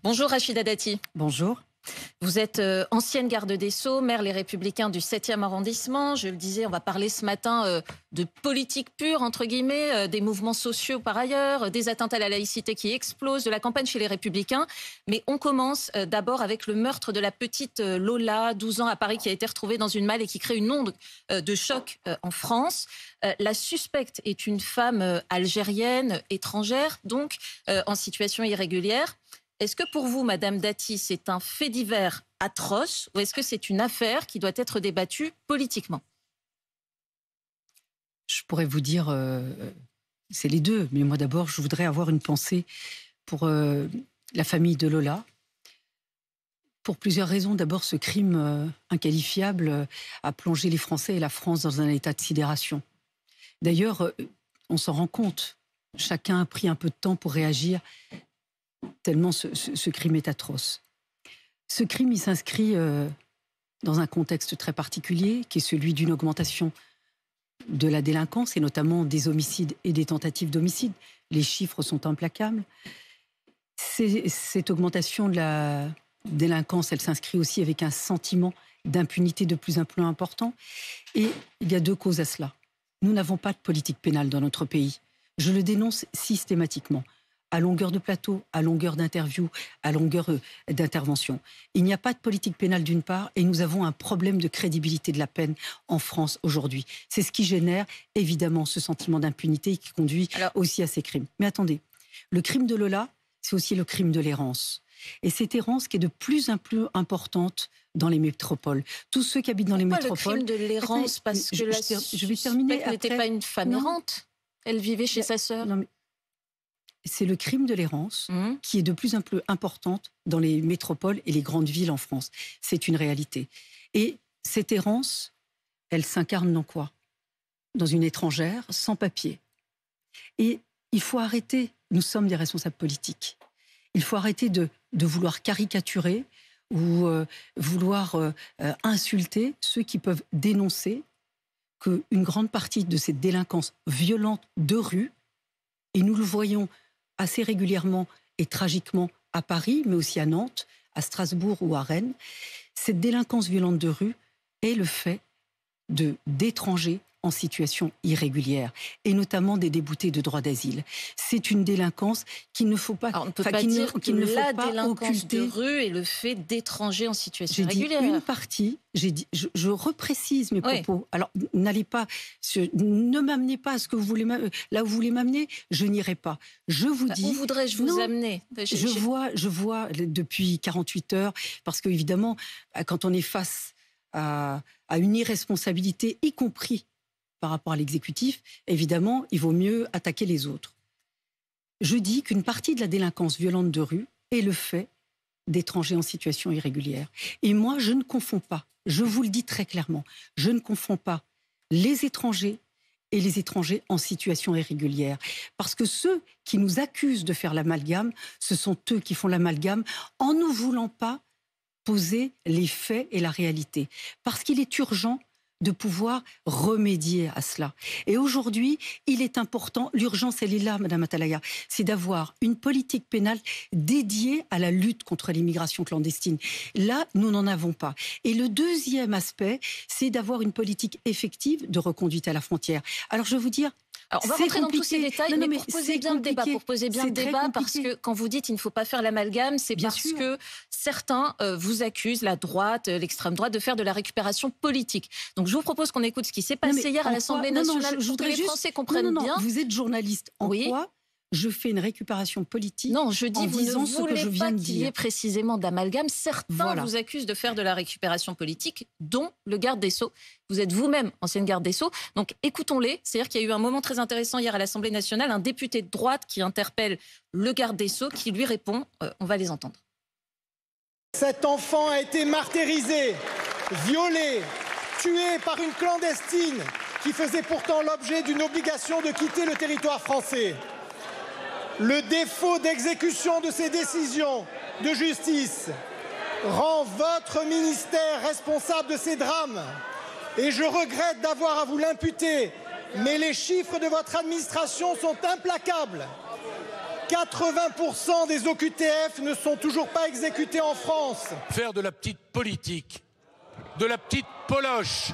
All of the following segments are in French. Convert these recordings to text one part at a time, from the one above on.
Bonjour Rachida Dati. Bonjour. Vous êtes ancienne garde des Sceaux, maire Les Républicains du 7e arrondissement. Je le disais, on va parler ce matin de politique pure, entre guillemets, des mouvements sociaux par ailleurs, des atteintes à la laïcité qui explosent, de la campagne chez Les Républicains. Mais on commence d'abord avec le meurtre de la petite Lola, 12 ans à Paris, qui a été retrouvée dans une malle et qui crée une onde de choc en France. La suspecte est une femme algérienne, étrangère, donc en situation irrégulière. Est-ce que pour vous, Madame Dati, c'est un fait divers atroce ou est-ce que c'est une affaire qui doit être débattue politiquement? Je pourrais vous dire, c'est les deux. Mais moi d'abord, je voudrais avoir une pensée pour la famille de Lola. Pour plusieurs raisons. D'abord, ce crime inqualifiable a plongé les Français et la France dans un état de sidération. D'ailleurs, on s'en rend compte. Chacun a pris un peu de temps pour réagir, tellement ce crime est atroce. Ce crime, il s'inscrit dans un contexte très particulier, qui est celui d'une augmentation de la délinquance, et notamment des homicides et des tentatives d'homicide. Les chiffres sont implacables. Cette augmentation de la délinquance, elle s'inscrit aussi avec un sentiment d'impunité de plus en plus important. Et il y a deux causes à cela. Nous n'avons pas de politique pénale dans notre pays. Je le dénonce systématiquement, à longueur de plateau, à longueur d'interview, à longueur d'intervention. Il n'y a pas de politique pénale d'une part, et nous avons un problème de crédibilité de la peine en France aujourd'hui. C'est ce qui génère évidemment ce sentiment d'impunité qui conduit aussi à ces crimes. Mais attendez, le crime de Lola, c'est aussi le crime de l'errance. Et cette errance qui est de plus en plus importante dans les métropoles. Tous ceux qui habitent dans les métropoles... Le crime de l'errance, parce que je vais terminer après. N'était pas une femme errante. Elle vivait chez sa sœur. Non, mais c'est le crime de l'errance qui est de plus en plus importante dans les métropoles et les grandes villes en France. C'est une réalité. Et cette errance, elle s'incarne dans quoi? Dans une étrangère, sans papier. Et il faut arrêter, nous sommes des responsables politiques, il faut arrêter de vouloir caricaturer ou vouloir insulter ceux qui peuvent dénoncer qu'une grande partie de cette délinquance violente de rue, et nous le voyons assez régulièrement et tragiquement à Paris, mais aussi à Nantes, à Strasbourg ou à Rennes, cette délinquance violente de rue est le fait d'étrangers en situation irrégulière, et notamment des déboutés de droit d'asile. C'est une délinquance qu'il ne faut pas... Alors, on ne peut pas dire que la délinquance de rue est le fait d'étrangers en situation irrégulière. J'ai dit une partie, je reprécise mes propos. Alors, n'allez pas, ne m'amenez pas à ce que vous voulez, là où vous voulez m'amener, je n'irai pas. Je vous dis... Où voudrais-je vous amener? Je vois depuis 48 heures, parce qu'évidemment, quand on est face à une irresponsabilité, y compris par rapport à l'exécutif, évidemment, il vaut mieux attaquer les autres. Je dis qu'une partie de la délinquance violente de rue est le fait d'étrangers en situation irrégulière. Et moi, je ne confonds pas, je vous le dis très clairement, je ne confonds pas les étrangers et les étrangers en situation irrégulière. Parce que ceux qui nous accusent de faire l'amalgame, ce sont eux qui font l'amalgame en ne voulant pas poser les faits et la réalité. Parce qu'il est urgent de pouvoir remédier à cela. Et aujourd'hui, il est important, l'urgence elle est là, Madame Atalaya, c'est d'avoir une politique pénale dédiée à la lutte contre l'immigration clandestine. Là, nous n'en avons pas. Et le deuxième aspect, c'est d'avoir une politique effective de reconduite à la frontière. Alors je vais vous dire, alors, on va rentrer dans tous ces détails, mais pour poser bien le débat, parce que quand vous dites qu'il ne faut pas faire l'amalgame, c'est parce que certains vous accusent, la droite, l'extrême droite, de faire de la récupération politique. Donc je vous propose qu'on écoute ce qui s'est passé hier à l'Assemblée nationale pour que les Français comprennent bien. Vous êtes journaliste. En quoi je fais une récupération politique? Non, je dis vous ne voulez pas qu'il y ait précisément d'amalgame. Certains vous accusent de faire de la récupération politique, dont le garde des Sceaux. Vous êtes vous-même ancienne garde des Sceaux. Donc écoutons-les. C'est-à-dire qu'il y a eu un moment très intéressant hier à l'Assemblée nationale, un député de droite qui interpelle le garde des Sceaux, qui lui répond. On va les entendre. Cet enfant a été martyrisé, violé, tué par une clandestine qui faisait pourtant l'objet d'une obligation de quitter le territoire français. Le défaut d'exécution de ces décisions de justice rend votre ministère responsable de ces drames. Et je regrette d'avoir à vous l'imputer, mais les chiffres de votre administration sont implacables. 80% des OQTF ne sont toujours pas exécutés en France. Faire de la petite politique, de la petite poloche,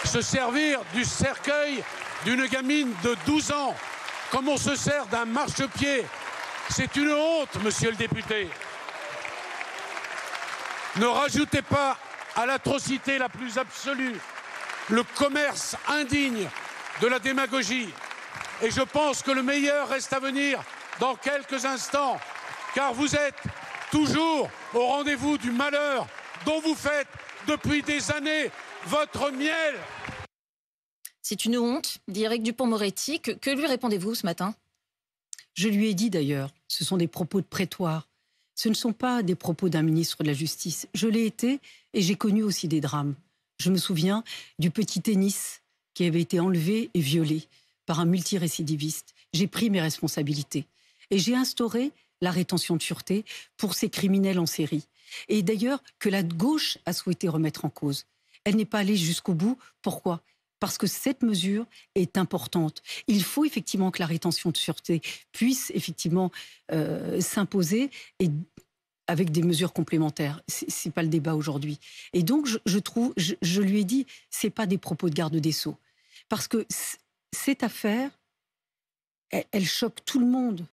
se servir du cercueil d'une gamine de 12 ans, comme on se sert d'un marchepied, c'est une honte, monsieur le député. Ne rajoutez pas à l'atrocité la plus absolue le commerce indigne de la démagogie. Et je pense que le meilleur reste à venir dans quelques instants, car vous êtes toujours au rendez-vous du malheur dont vous faites depuis des années votre miel. C'est une honte, dit Éric Dupond-Moretti. Que lui répondez-vous ce matin? Je lui ai dit d'ailleurs, ce sont des propos de prétoire. Ce ne sont pas des propos d'un ministre de la Justice. Je l'ai été et j'ai connu aussi des drames. Je me souviens du petit Tennis qui avait été enlevé et violé par un multirécidiviste. J'ai pris mes responsabilités et j'ai instauré la rétention de sûreté pour ces criminels en série. Et d'ailleurs, que la gauche a souhaité remettre en cause. Elle n'est pas allée jusqu'au bout. Pourquoi ? Parce que cette mesure est importante. Il faut effectivement que la rétention de sûreté puisse effectivement s'imposer et avec des mesures complémentaires. C'est pas le débat aujourd'hui. Et donc, je lui ai dit, c'est pas des propos de garde des Sceaux. Parce que cette affaire, elle choque tout le monde.